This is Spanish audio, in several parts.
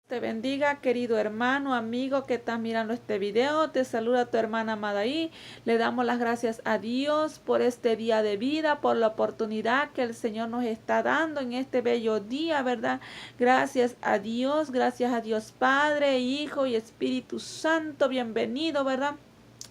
Te bendiga, querido hermano, amigo que está mirando este video. Te saluda tu hermana Madaí. Le damos las gracias a Dios por este día de vida, por la oportunidad que el Señor nos está dando en este bello día, ¿verdad? Gracias a Dios Padre, Hijo y Espíritu Santo. Bienvenido, ¿verdad?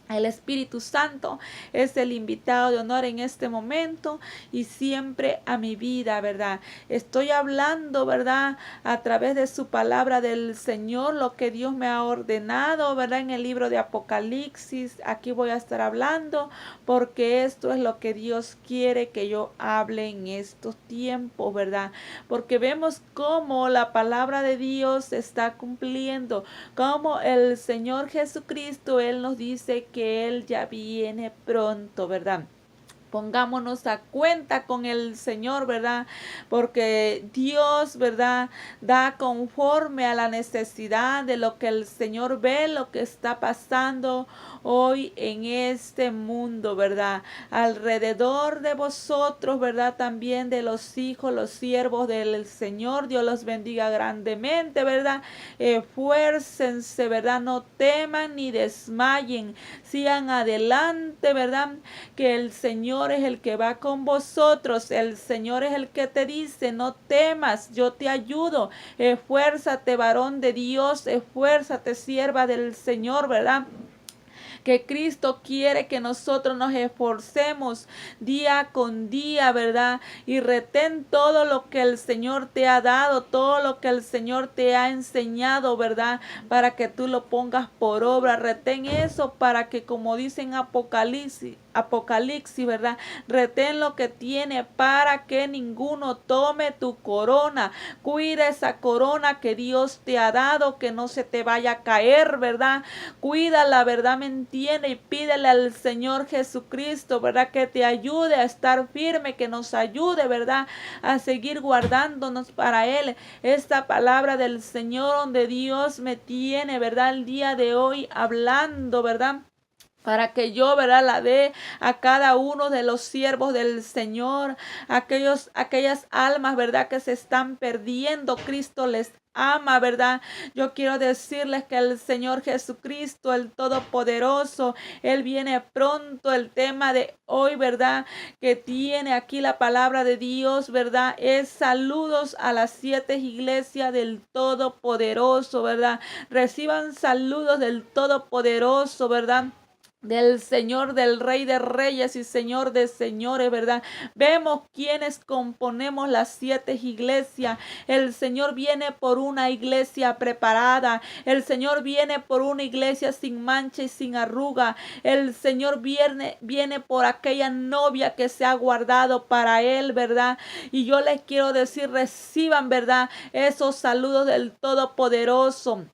El Espíritu Santo es el invitado de honor en este momento y siempre a mi vida, ¿verdad? Estoy hablando, ¿verdad? A través de su palabra del Señor, lo que Dios me ha ordenado, ¿verdad? En el libro de Apocalipsis, aquí voy a estar hablando porque esto es lo que Dios quiere que yo hable en estos tiempos, ¿verdad? Porque vemos cómo la palabra de Dios se está cumpliendo, cómo el Señor Jesucristo, Él nos dice que Él ya viene pronto, ¿verdad? Pongámonos a cuenta con el Señor, ¿verdad? Porque Dios, ¿verdad? Da conforme a la necesidad de lo que el Señor ve, lo que está pasando hoy en este mundo, ¿verdad? Alrededor de vosotros, ¿verdad? También de los hijos, los siervos del Señor. Dios los bendiga grandemente, ¿verdad? Esfuércense, ¿verdad? No teman ni desmayen. Sigan adelante, ¿verdad? Que el Señor es el que va con vosotros. El Señor es el que te dice, no temas, yo te ayudo. Esfuérzate, varón de Dios, esfuérzate, sierva del Señor, ¿verdad? Que Cristo quiere que nosotros nos esforcemos día con día, ¿verdad? Y retén todo lo que el Señor te ha dado, todo lo que el Señor te ha enseñado, ¿verdad? Para que tú lo pongas por obra. Retén eso para que, como dicen Apocalipsis, ¿verdad? Retén lo que tiene para que ninguno tome tu corona. Cuida esa corona que Dios te ha dado, que no se te vaya a caer, ¿verdad? Cuida la verdad, me entiende, y pídele al Señor Jesucristo, ¿verdad? Que te ayude a estar firme, que nos ayude, ¿verdad? A seguir guardándonos para Él. Esta palabra del Señor donde Dios me tiene, ¿verdad? El día de hoy hablando, ¿verdad? Para que yo, ¿verdad? La dé a cada uno de los siervos del Señor, aquellas almas, ¿verdad? Que se están perdiendo. Cristo les ama, ¿verdad? Yo quiero decirles que el Señor Jesucristo, el Todopoderoso, Él viene pronto. El tema de hoy, ¿verdad? Que tiene aquí la palabra de Dios, ¿verdad? Es saludos a las 7 iglesias del Todopoderoso, ¿verdad? Reciban saludos del Todopoderoso, ¿verdad? Del Señor, del Rey de Reyes y Señor de Señores, ¿verdad? Vemos quienes componemos las 7 iglesias. El Señor viene por una iglesia preparada. El Señor viene por una iglesia sin mancha y sin arruga. El Señor viene por aquella novia que se ha guardado para Él, ¿verdad? Y yo les quiero decir, reciban, ¿verdad? Esos saludos del Todopoderoso.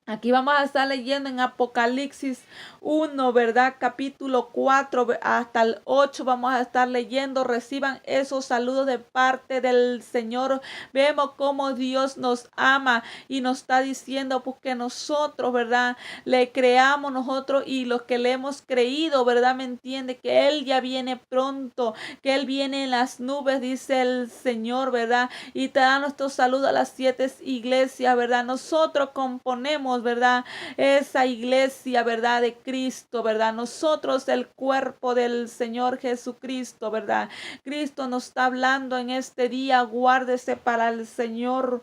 Aquí vamos a estar leyendo en Apocalipsis 1, ¿verdad? Capítulo 4 hasta el 8 vamos a estar leyendo. Reciban esos saludos de parte del Señor. Vemos cómo Dios nos ama y nos está diciendo pues que nosotros, ¿verdad? Le creamos nosotros y los que le hemos creído, ¿verdad? Me entiende que Él ya viene pronto, que Él viene en las nubes, dice el Señor, ¿verdad? Y te da nuestro saludo a las 7 iglesias, ¿verdad? Nosotros componemos, ¿verdad? Esa iglesia, ¿verdad? De Cristo, ¿verdad? Nosotros el cuerpo del Señor Jesucristo, ¿verdad? Cristo nos está hablando en este día, guárdese para el Señor.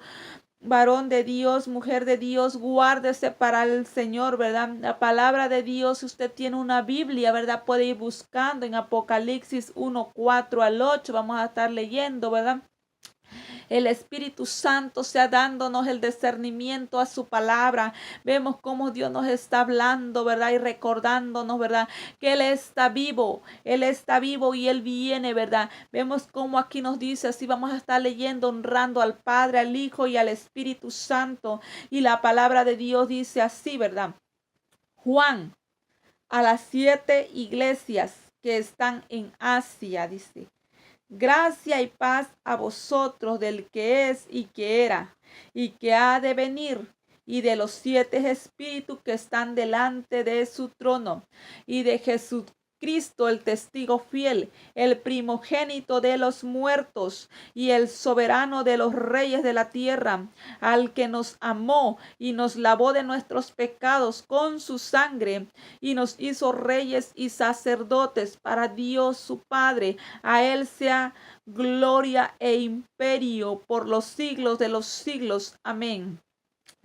Varón de Dios, mujer de Dios, guárdese para el Señor, ¿verdad? La palabra de Dios, si usted tiene una Biblia, ¿verdad? Puede ir buscando en Apocalipsis 1, 4 al 8, vamos a estar leyendo, ¿verdad? El Espíritu Santo sea dándonos el discernimiento a su palabra. Vemos cómo Dios nos está hablando, ¿verdad? Y recordándonos, ¿verdad? Que Él está vivo y Él viene, ¿verdad? Vemos cómo aquí nos dice, así vamos a estar leyendo, honrando al Padre, al Hijo y al Espíritu Santo. Y la palabra de Dios dice así, ¿verdad? Juan, a las 7 iglesias que están en Asia, dice. Gracia y paz a vosotros del que es y que era y que ha de venir, y de los 7 espíritus que están delante de su trono, y de Cristo, el testigo fiel, el primogénito de los muertos y el soberano de los reyes de la tierra, al que nos amó y nos lavó de nuestros pecados con su sangre y nos hizo reyes y sacerdotes para Dios su Padre. A él sea gloria e imperio por los siglos de los siglos. Amén.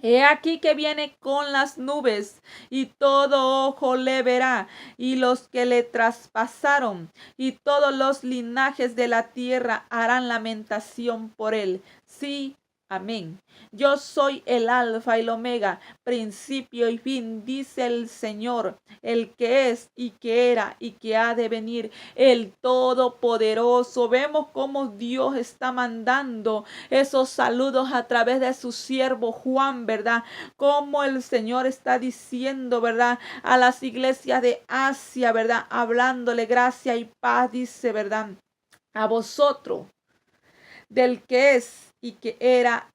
He aquí que viene con las nubes, y todo ojo le verá, y los que le traspasaron, y todos los linajes de la tierra harán lamentación por él. Sí, amén. Yo soy el Alfa y el Omega, principio y fin, dice el Señor, el que es y que era y que ha de venir, el Todopoderoso. Vemos cómo Dios está mandando esos saludos a través de su siervo Juan, ¿verdad? Como el Señor está diciendo, ¿verdad? A las iglesias de Asia, ¿verdad? Hablándole gracia y paz, dice, ¿verdad? A vosotros, del que es y que era,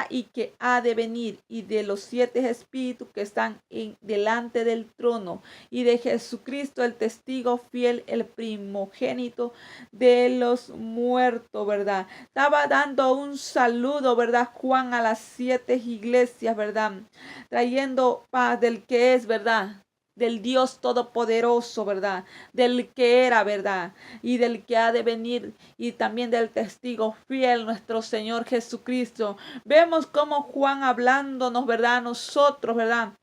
y que ha de venir, y de los 7 espíritus que están delante del trono, y de Jesucristo el testigo fiel, el primogénito de los muertos, ¿verdad? Estaba dando un saludo, ¿verdad? Juan a las 7 iglesias, ¿verdad? Trayendo paz del que es, ¿verdad? Del Dios Todopoderoso, ¿verdad? Del que era, ¿verdad? Y del que ha de venir, y también del testigo fiel, nuestro Señor Jesucristo. Vemos cómo Juan hablándonos, ¿verdad? A nosotros, ¿verdad?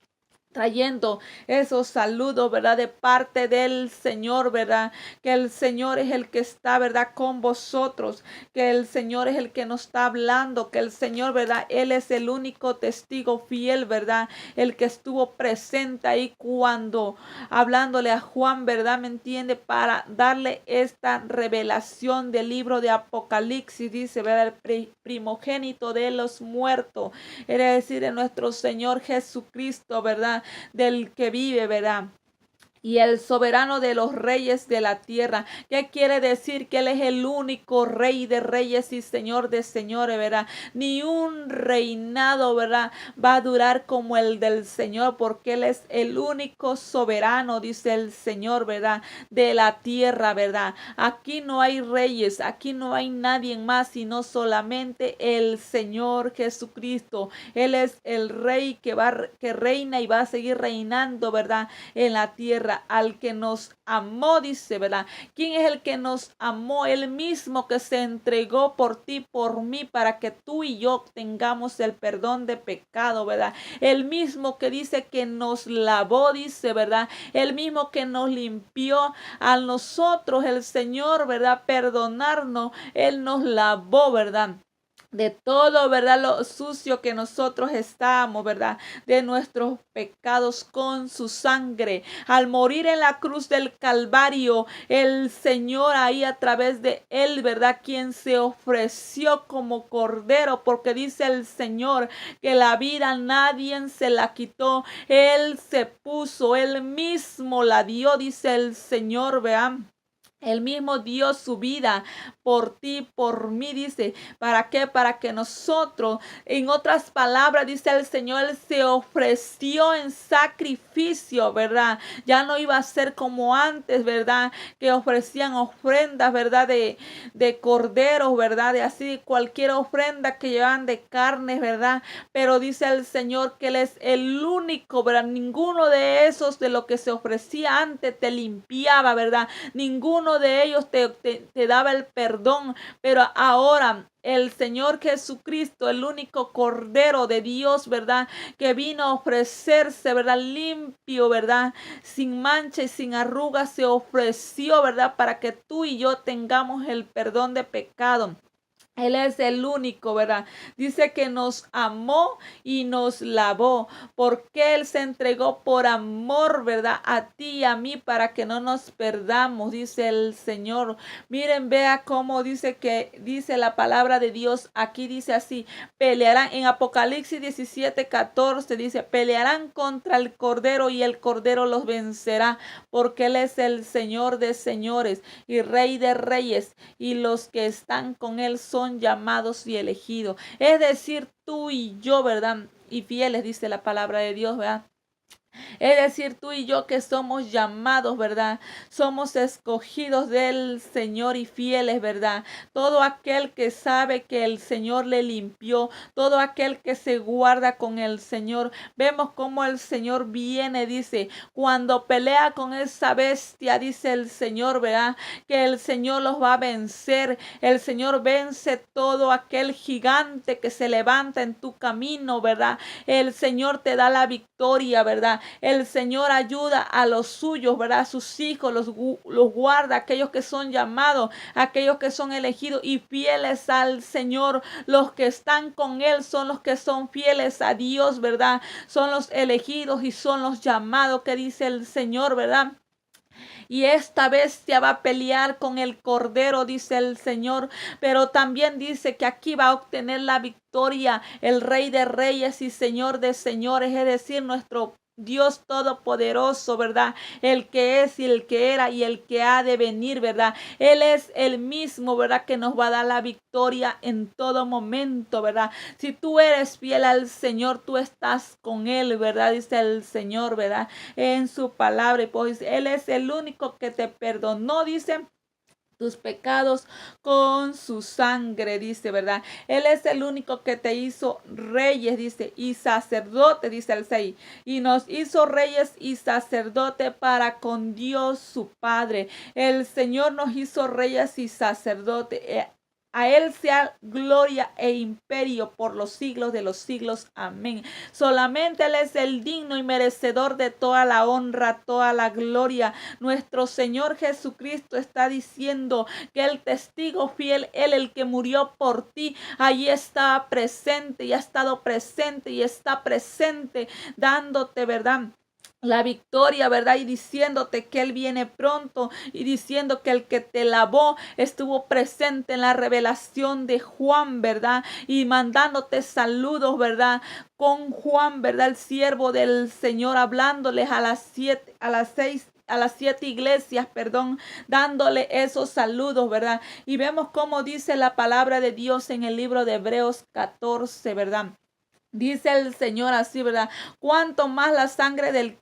Trayendo esos saludos, ¿verdad? De parte del Señor, ¿verdad? Que el Señor es el que está, ¿verdad? Con vosotros. Que el Señor es el que nos está hablando. Que el Señor, ¿verdad? Él es el único testigo fiel, ¿verdad? El que estuvo presente ahí cuando hablándole a Juan, ¿verdad? ¿Me entiende? Para darle esta revelación del libro de Apocalipsis, dice, ¿verdad? El primogénito de los muertos. Es decir, de nuestro Señor Jesucristo, ¿verdad? Del que vive, ¿verdad? Y el soberano de los reyes de la tierra. ¿Qué quiere decir? Que Él es el único rey de reyes y señor de señores, ¿verdad? Ni un reinado, ¿verdad? Va a durar como el del Señor, porque Él es el único soberano, dice el Señor, ¿verdad? De la tierra, ¿verdad? Aquí no hay reyes, aquí no hay nadie más, sino solamente el Señor Jesucristo. Él es el rey que reina y va a seguir reinando, ¿verdad? En la tierra. Al que nos amó, dice, ¿verdad? ¿Quién es el que nos amó? Él mismo que se entregó por ti, por mí, para que tú y yo tengamos el perdón de pecado, ¿verdad? El mismo que dice que nos lavó, dice, ¿verdad? El mismo que nos limpió a nosotros, el Señor, ¿verdad? Perdonarnos, Él nos lavó, ¿verdad? De todo, ¿verdad? Lo sucio que nosotros estábamos, ¿verdad? De nuestros pecados con su sangre. Al morir en la cruz del Calvario, el Señor ahí a través de él, ¿verdad? Quien se ofreció como cordero, porque dice el Señor que la vida nadie se la quitó. Él se puso, él mismo la dio, dice el Señor, vean. Él mismo dio su vida por ti, por mí, dice. ¿Para qué? Para que nosotros, en otras palabras, dice el Señor, Él se ofreció en sacrificio, ¿verdad? Ya no iba a ser como antes, ¿verdad? Que ofrecían ofrendas, ¿verdad? De corderos, ¿verdad? De así cualquier ofrenda que llevan de carnes, ¿verdad? Pero dice el Señor que Él es el único, ¿verdad? Ninguno de esos de lo que se ofrecía antes te limpiaba, ¿verdad? Ninguno de ellos te daba el perdón, pero ahora el Señor Jesucristo, el único Cordero de Dios, ¿verdad? Que vino a ofrecerse, ¿verdad? Limpio, ¿verdad? Sin mancha y sin arrugas se ofreció, ¿verdad? Para que tú y yo tengamos el perdón de pecado. Él es el único, ¿verdad? Dice que nos amó y nos lavó, porque Él se entregó por amor, ¿verdad? A ti y a mí, para que no nos perdamos, dice el Señor. Miren, vea cómo dice la palabra de Dios. Aquí dice así, pelearán, en Apocalipsis 17:14 dice, pelearán contra el Cordero y el Cordero los vencerá, porque Él es el Señor de señores y Rey de reyes, y los que están con Él son llamados y elegidos. Es decir, tú y yo, ¿verdad? Y fieles, dice la palabra de Dios, ¿verdad? Es decir, tú y yo que somos llamados, ¿verdad? Somos escogidos del Señor y fieles, ¿verdad? Todo aquel que sabe que el Señor le limpió, todo aquel que se guarda con el Señor. Vemos cómo el Señor viene, dice, cuando pelea con esa bestia, dice el Señor, ¿verdad? Que el Señor los va a vencer. El Señor vence todo aquel gigante que se levanta en tu camino, ¿verdad? El Señor te da la victoria, ¿verdad? El Señor ayuda a los suyos, ¿verdad? A sus hijos, los guarda, aquellos que son llamados, aquellos que son elegidos y fieles al Señor. Los que están con Él son los que son fieles a Dios, ¿verdad? Son los elegidos y son los llamados que dice el Señor, ¿verdad? Y esta bestia va a pelear con el cordero, dice el Señor, pero también dice que aquí va a obtener la victoria el Rey de Reyes y Señor de Señores, es decir, nuestro Dios todopoderoso, ¿verdad? El que es y el que era y el que ha de venir, ¿verdad? Él es el mismo, ¿verdad? Que nos va a dar la victoria en todo momento, ¿verdad? Si tú eres fiel al Señor, tú estás con Él, ¿verdad? Dice el Señor, ¿verdad? En su palabra, y pues Él es el único que te perdonó, dice, tus pecados con su sangre, dice, ¿verdad? Él es el único que te hizo reyes, dice, y sacerdote, dice el 6, y nos hizo reyes y sacerdote para con Dios su Padre. El Señor nos hizo reyes y sacerdote. A Él sea gloria e imperio por los siglos de los siglos. Amén. Solamente Él es el digno y merecedor de toda la honra, toda la gloria. Nuestro Señor Jesucristo está diciendo que el testigo fiel, Él el que murió por ti, allí está presente y ha estado presente y está presente dándote, ¿verdad?, la victoria, ¿verdad? Y diciéndote que Él viene pronto y diciendo que el que te lavó estuvo presente en la revelación de Juan, ¿verdad? Y mandándote saludos, ¿verdad? Con Juan, ¿verdad? El siervo del Señor, hablándoles a las 7 iglesias, dándole esos saludos, ¿verdad? Y vemos cómo dice la palabra de Dios en el libro de Hebreos 14, ¿verdad? Dice el Señor así, ¿verdad? Cuanto más la sangre de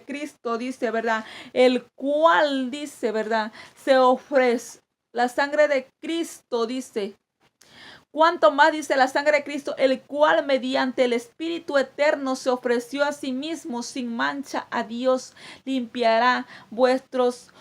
Cristo, dice, ¿verdad? El cual, dice, ¿verdad? Se ofrece. La sangre de Cristo, dice. Cuanto más, dice, la sangre de Cristo, el cual mediante el Espíritu eterno se ofreció a sí mismo sin mancha a Dios, limpiará vuestras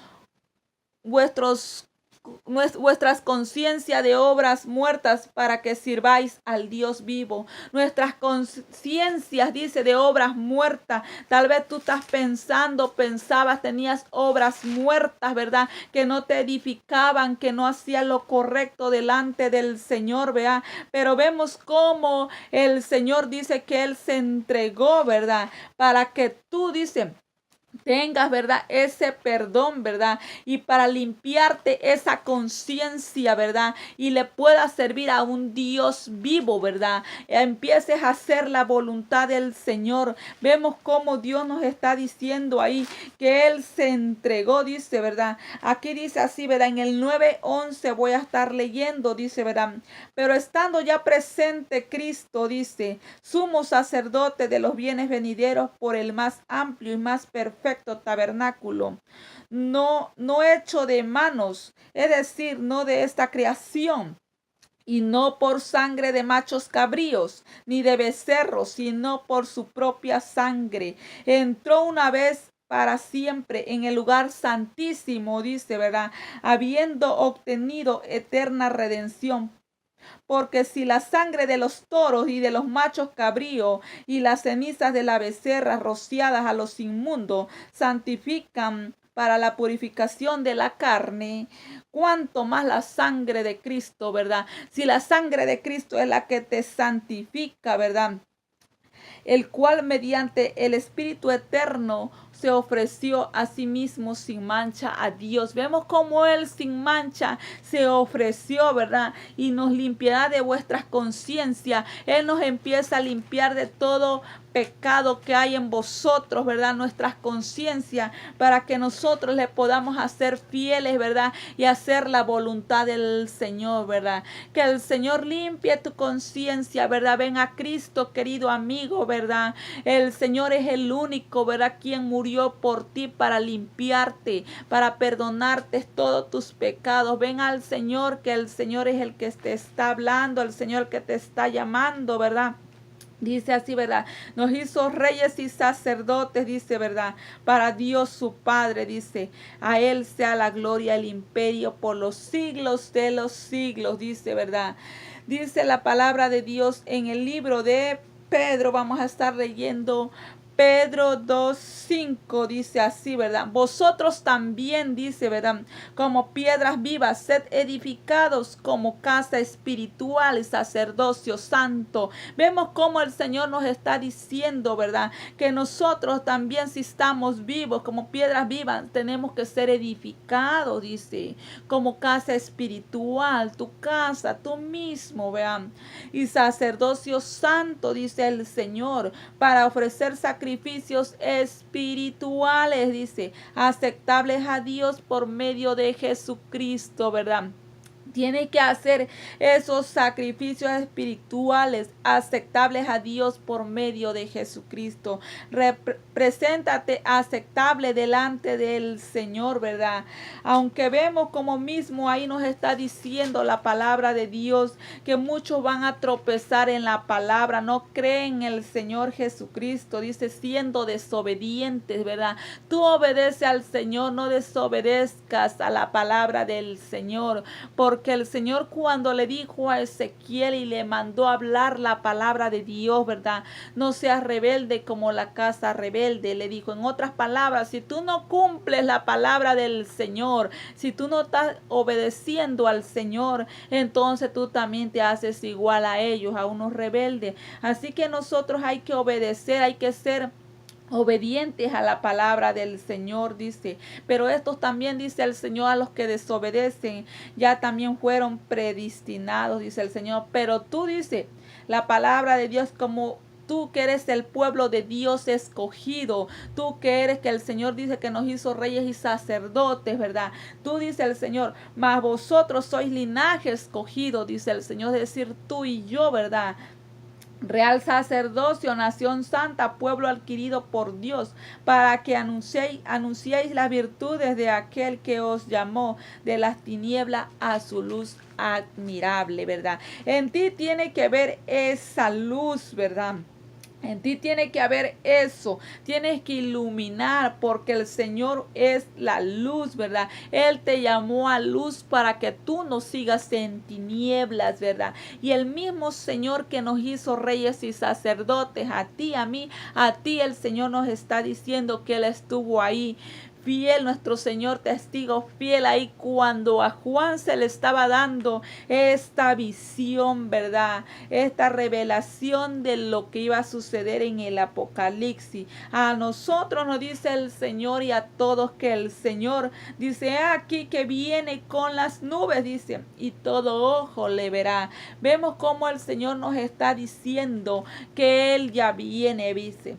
conciencias de obras muertas para que sirváis al Dios vivo. Nuestras conciencias, dice, de obras muertas. Tal vez tú estás pensabas, tenías obras muertas, ¿verdad? Que no te edificaban, que no hacían lo correcto delante del Señor, ¿verdad? Pero vemos cómo el Señor dice que Él se entregó, ¿verdad? Para que tú, dice, tengas, ¿verdad?, ese perdón, ¿verdad? Y para limpiarte esa conciencia, ¿verdad? Y le puedas servir a un Dios vivo, ¿verdad? Empieces a hacer la voluntad del Señor. Vemos cómo Dios nos está diciendo ahí que Él se entregó, dice, ¿verdad? Aquí dice así, ¿verdad? En el 9:11 voy a estar leyendo, dice, ¿verdad? Pero estando ya presente Cristo, dice, sumo sacerdote de los bienes venideros por el más amplio y más perfecto tabernáculo, no hecho de manos, es decir, no de esta creación, y no por sangre de machos cabríos, ni de becerros, sino por su propia sangre. Entró una vez para siempre en el lugar santísimo, dice, ¿verdad? Habiendo obtenido eterna redención. Porque si la sangre de los toros y de los machos cabríos y las cenizas de la becerra rociadas a los inmundos santifican para la purificación de la carne, cuánto más la sangre de Cristo, ¿verdad? Si la sangre de Cristo es la que te santifica, ¿verdad?, el cual mediante el Espíritu eterno se ofreció a sí mismo sin mancha a Dios. Vemos cómo Él sin mancha se ofreció, ¿verdad? Y nos limpiará de vuestras conciencias. Él nos empieza a limpiar de todo pecado que hay en vosotros, ¿verdad? Nuestras conciencias, para que nosotros le podamos hacer fieles, ¿verdad? Y hacer la voluntad del Señor, ¿verdad? Que el Señor limpie tu conciencia, ¿verdad? Ven a Cristo, querido amigo, ¿verdad? El Señor es el único, ¿verdad? Quien murió por ti para limpiarte, para perdonarte todos tus pecados. Ven al Señor, que el Señor es el que te está hablando, el Señor que te está llamando, ¿verdad? Dice así, ¿verdad? Nos hizo reyes y sacerdotes, dice, ¿verdad? Para Dios su Padre, dice. A Él sea la gloria, el imperio por los siglos de los siglos, dice, ¿verdad? Dice la palabra de Dios en el libro de Pedro. Vamos a estar leyendo Pedro 2:5, dice así, ¿verdad? Vosotros también, dice, ¿verdad? Como piedras vivas, sed edificados como casa espiritual y sacerdocio santo. Vemos cómo el Señor nos está diciendo, ¿verdad? Que nosotros también, si estamos vivos, como piedras vivas, tenemos que ser edificados, dice, como casa espiritual, tu casa, tú mismo, vean. Y sacerdocio santo, dice el Señor, para ofrecer sacrificios espirituales, dice, aceptables a Dios por medio de Jesucristo, ¿verdad? Tiene que hacer esos sacrificios espirituales aceptables a Dios por medio de Jesucristo. Preséntate aceptable delante del Señor, ¿verdad? Aunque vemos como mismo ahí nos está diciendo la palabra de Dios que muchos van a tropezar en la palabra, no creen en el Señor Jesucristo, dice, siendo desobedientes, ¿verdad? Tú obedece al Señor, no desobedezcas a la palabra del Señor, porque el Señor cuando le dijo a Ezequiel y le mandó hablar la palabra de Dios, ¿verdad? No seas rebelde como la casa rebelde, le dijo. En otras palabras, si tú no cumples la palabra del Señor, si tú no estás obedeciendo al Señor, entonces tú también te haces igual a ellos, a unos rebeldes. Así que nosotros hay que obedecer, hay que ser obedientes a la palabra del Señor, dice. Pero estos también, dice el Señor, a los que desobedecen, ya también fueron predestinados, dice el Señor. Pero tú, dice la palabra de Dios, como tú que eres el pueblo de Dios escogido, tú que eres, que el Señor dice que nos hizo reyes y sacerdotes, ¿verdad? Tú, dice el Señor, mas vosotros sois linaje escogido, dice el Señor, es decir, tú y yo, ¿verdad? Real sacerdocio, nación santa, pueblo adquirido por Dios, para que anunciéis las virtudes de aquel que os llamó de las tinieblas a su luz admirable, ¿verdad? En ti tiene que ver esa luz, ¿verdad? En ti tiene que haber eso, tienes que iluminar, porque el Señor es la luz, ¿verdad? Él te llamó a luz para que tú no sigas en tinieblas, ¿verdad? Y el mismo Señor que nos hizo reyes y sacerdotes, a ti, a mí, a ti el Señor nos está diciendo que Él estuvo ahí. Fiel, nuestro Señor testigo fiel, ahí cuando a Juan se le estaba dando esta visión, ¿verdad? Esta revelación de lo que iba a suceder en el Apocalipsis. A nosotros nos dice el Señor y a todos que el Señor dice aquí que viene con las nubes, dice, y todo ojo le verá. Vemos cómo el Señor nos está diciendo que Él ya viene, dice,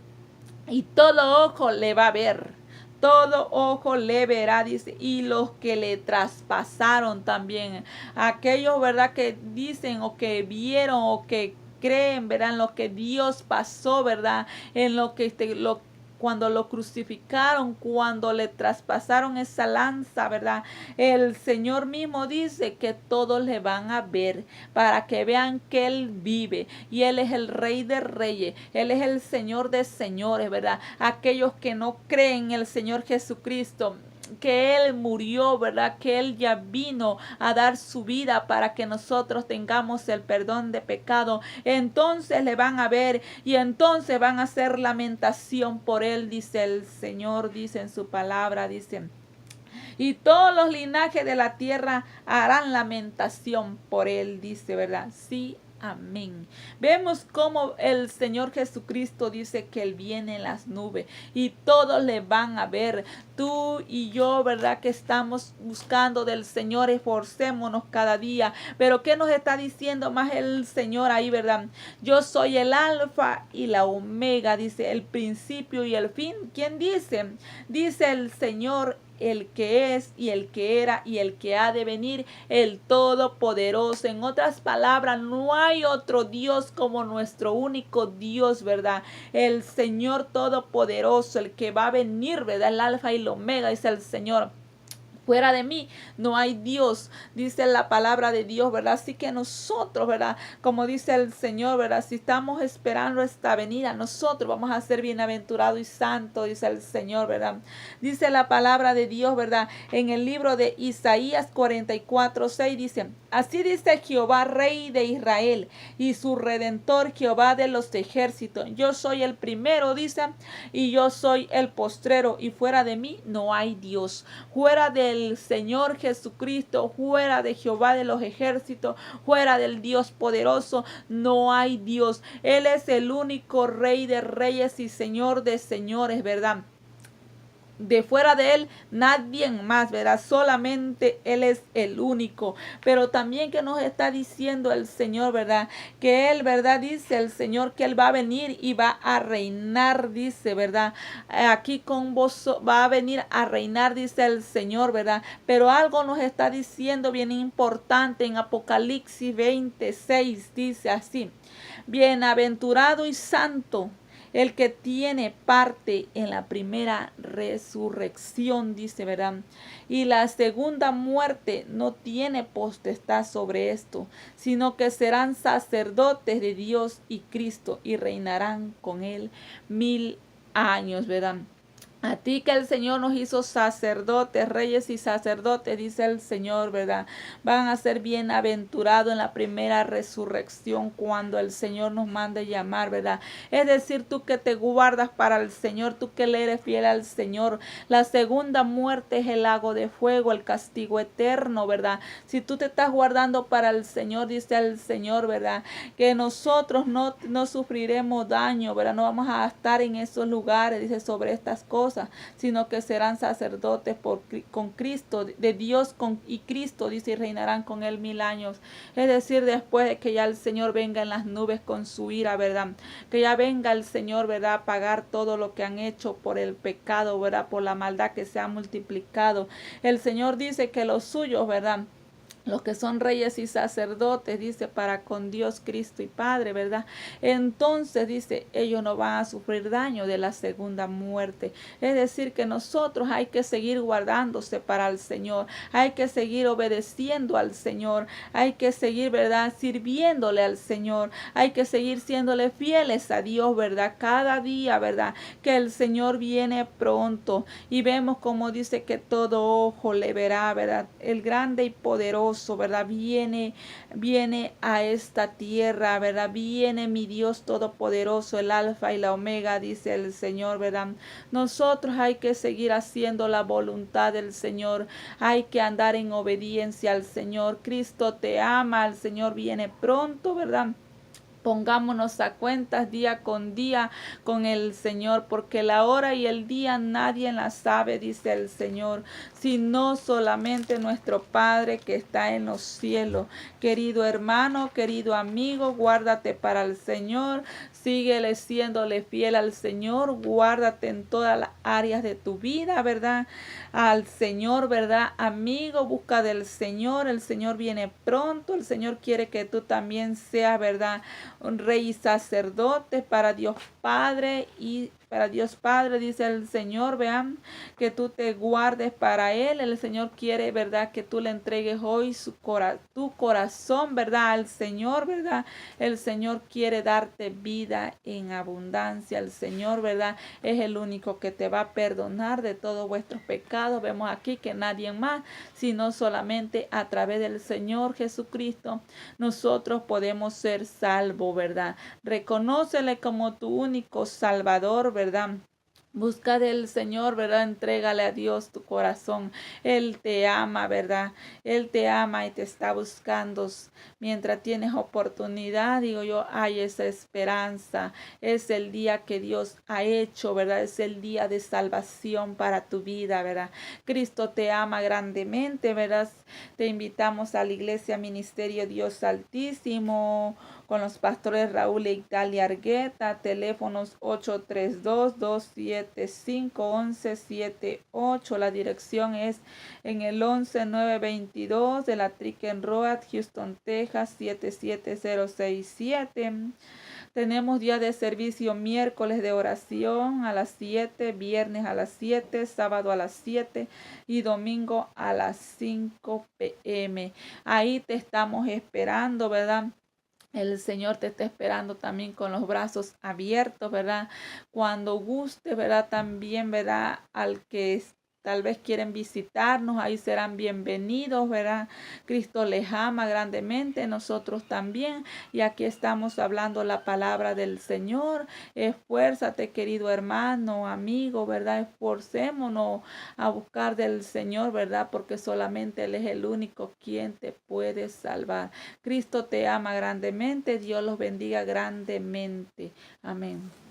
y todo ojo le va a ver. Todo ojo le verá, dice, y los que le traspasaron también. Aquellos, ¿verdad?, que dicen o que vieron o que creen, ¿verdad?, en lo que Dios pasó, ¿verdad?, en lo que cuando lo crucificaron, cuando le traspasaron esa lanza, ¿verdad? El Señor mismo dice que todos le van a ver para que vean que Él vive y Él es el Rey de Reyes, Él es el Señor de Señores, ¿verdad? Aquellos que no creen en el Señor Jesucristo, que Él murió, ¿verdad? Que Él ya vino a dar su vida para que nosotros tengamos el perdón de pecado. Entonces le van a ver y entonces van a hacer lamentación por Él, dice el Señor, dice en su palabra, dice. Y todos los linajes de la tierra harán lamentación por Él, dice, ¿verdad? Sí. Amén. Vemos cómo el Señor Jesucristo dice que Él viene en las nubes y todos le van a ver. Tú y yo, ¿verdad? Que estamos buscando del Señor, esforcémonos cada día. Pero ¿qué nos está diciendo más el Señor ahí, verdad? Yo soy el alfa y la omega, dice, el principio y el fin. ¿Quién dice? Dice el Señor, el que es y el que era y el que ha de venir, el Todopoderoso. En otras palabras, no hay otro Dios como nuestro único Dios, ¿verdad? El Señor Todopoderoso, el que va a venir, ¿verdad? El alfa y el omega, dice el Señor. Fuera de mí no hay Dios, dice la palabra de Dios, ¿verdad? Así que nosotros, ¿verdad? Como dice el Señor, ¿verdad? Si estamos esperando esta venida, nosotros vamos a ser bienaventurados y santos, dice el Señor, ¿verdad? Dice la palabra de Dios, ¿verdad? En el libro de Isaías 44:6 dice, así dice Jehová, Rey de Israel, y su Redentor, Jehová de los ejércitos. Yo soy el primero, dice, y yo soy el postrero, y fuera de mí no hay Dios. Fuera del Señor Jesucristo, fuera de Jehová de los ejércitos, fuera del Dios poderoso, no hay Dios. Él es el único Rey de reyes y Señor de señores, ¿verdad? De fuera de Él nadie más, ¿verdad? Solamente Él es el único. Pero también que nos está diciendo el Señor, ¿verdad? Que Él, ¿verdad? Dice el Señor que Él va a venir y va a reinar, dice, ¿verdad? Aquí con vos va a venir a reinar, dice el Señor, ¿verdad? Pero algo nos está diciendo bien importante en Apocalipsis 26, dice así: bienaventurado y santo el que tiene parte en la primera resurrección, dice, ¿verdad? Y la segunda muerte no tiene potestad sobre esto, sino que serán sacerdotes de Dios y Cristo y reinarán con él 1000 años, ¿verdad? A ti que el Señor nos hizo sacerdotes, reyes y sacerdotes, dice el Señor, ¿verdad? Van a ser bienaventurados en la primera resurrección cuando el Señor nos mande llamar, ¿verdad? Es decir, tú que te guardas para el Señor, tú que le eres fiel al Señor. La segunda muerte es el lago de fuego, el castigo eterno, ¿verdad? Si tú te estás guardando para el Señor, dice el Señor, ¿verdad? Que nosotros no sufriremos daño, ¿verdad? No vamos a estar en esos lugares, dice, sobre estas cosas, sino que serán sacerdotes con Cristo, de Dios y Cristo, dice, y reinarán con él 1000 años. Es decir, después de que ya el Señor venga en las nubes con su ira, ¿verdad? Que ya venga el Señor, ¿verdad? A pagar todo lo que han hecho por el pecado, ¿verdad? Por la maldad que se ha multiplicado. El Señor dice que los suyos, ¿verdad? Los que son reyes y sacerdotes, dice, para con Dios, Cristo y Padre, ¿verdad? Entonces, dice, ellos no van a sufrir daño de la segunda muerte. Es decir, que nosotros hay que seguir guardándose para el Señor. Hay que seguir obedeciendo al Señor. Hay que seguir, ¿verdad? Sirviéndole al Señor. Hay que seguir siéndole fieles a Dios, ¿verdad? Cada día, ¿verdad? Que el Señor viene pronto. Y vemos como dice que todo ojo le verá, ¿verdad? El grande y poderoso, ¿verdad? Viene a esta tierra, ¿verdad? Viene mi Dios todopoderoso, el alfa y la omega, dice el Señor, ¿verdad? Nosotros hay que seguir haciendo la voluntad del Señor, hay que andar en obediencia al Señor. Cristo te ama, el Señor viene pronto, ¿verdad? Pongámonos a cuentas día con día con el Señor, porque la hora y el día nadie la sabe, dice el Señor, sino solamente nuestro Padre que está en los cielos. Querido hermano, querido amigo, guárdate para el Señor, síguele siéndole fiel al Señor, guárdate en todas las áreas de tu vida, ¿verdad? Al Señor, ¿verdad? Amigo, busca del Señor, el Señor viene pronto, el Señor quiere que tú también seas, ¿verdad? Un rey y sacerdote para Dios Padre y para Dios Padre, dice el Señor, vean, que tú te guardes para Él. El Señor quiere, ¿verdad? Que tú le entregues hoy tu corazón, ¿verdad? Al Señor, ¿verdad? El Señor quiere darte vida en abundancia. El Señor, ¿verdad? Es el único que te va a perdonar de todos vuestros pecados. Vemos aquí que nadie más, sino solamente a través del Señor Jesucristo, nosotros podemos ser salvos, ¿verdad? Reconócele como tu único Salvador, ¿verdad? Busca del Señor, ¿verdad? Entrégale a Dios tu corazón. Él te ama, ¿verdad? Él te ama y te está buscando. Mientras tienes oportunidad, digo yo, hay esa esperanza. Es el día que Dios ha hecho, ¿verdad? Es el día de salvación para tu vida, ¿verdad? Cristo te ama grandemente, ¿verdad? Te invitamos a la iglesia Ministerio Dios Altísimo con los pastores Raúl e Italia Argueta, teléfonos 832-275-1178. La dirección es en el 11922 de la Tricken Road, Houston, Texas 77067. Tenemos día de servicio miércoles de oración a las 7, viernes a las 7, sábado a las 7 y domingo a las 5 p.m. Ahí te estamos esperando, ¿verdad? El Señor te está esperando también con los brazos abiertos, ¿verdad? Cuando guste, ¿verdad? También, ¿verdad? Al que tal vez quieren visitarnos, ahí serán bienvenidos, ¿verdad? Cristo les ama grandemente, nosotros también. Y aquí estamos hablando la palabra del Señor. Esfuérzate, querido hermano, amigo, ¿verdad? Esforcémonos a buscar del Señor, ¿verdad? Porque solamente Él es el único quien te puede salvar. Cristo te ama grandemente. Dios los bendiga grandemente. Amén.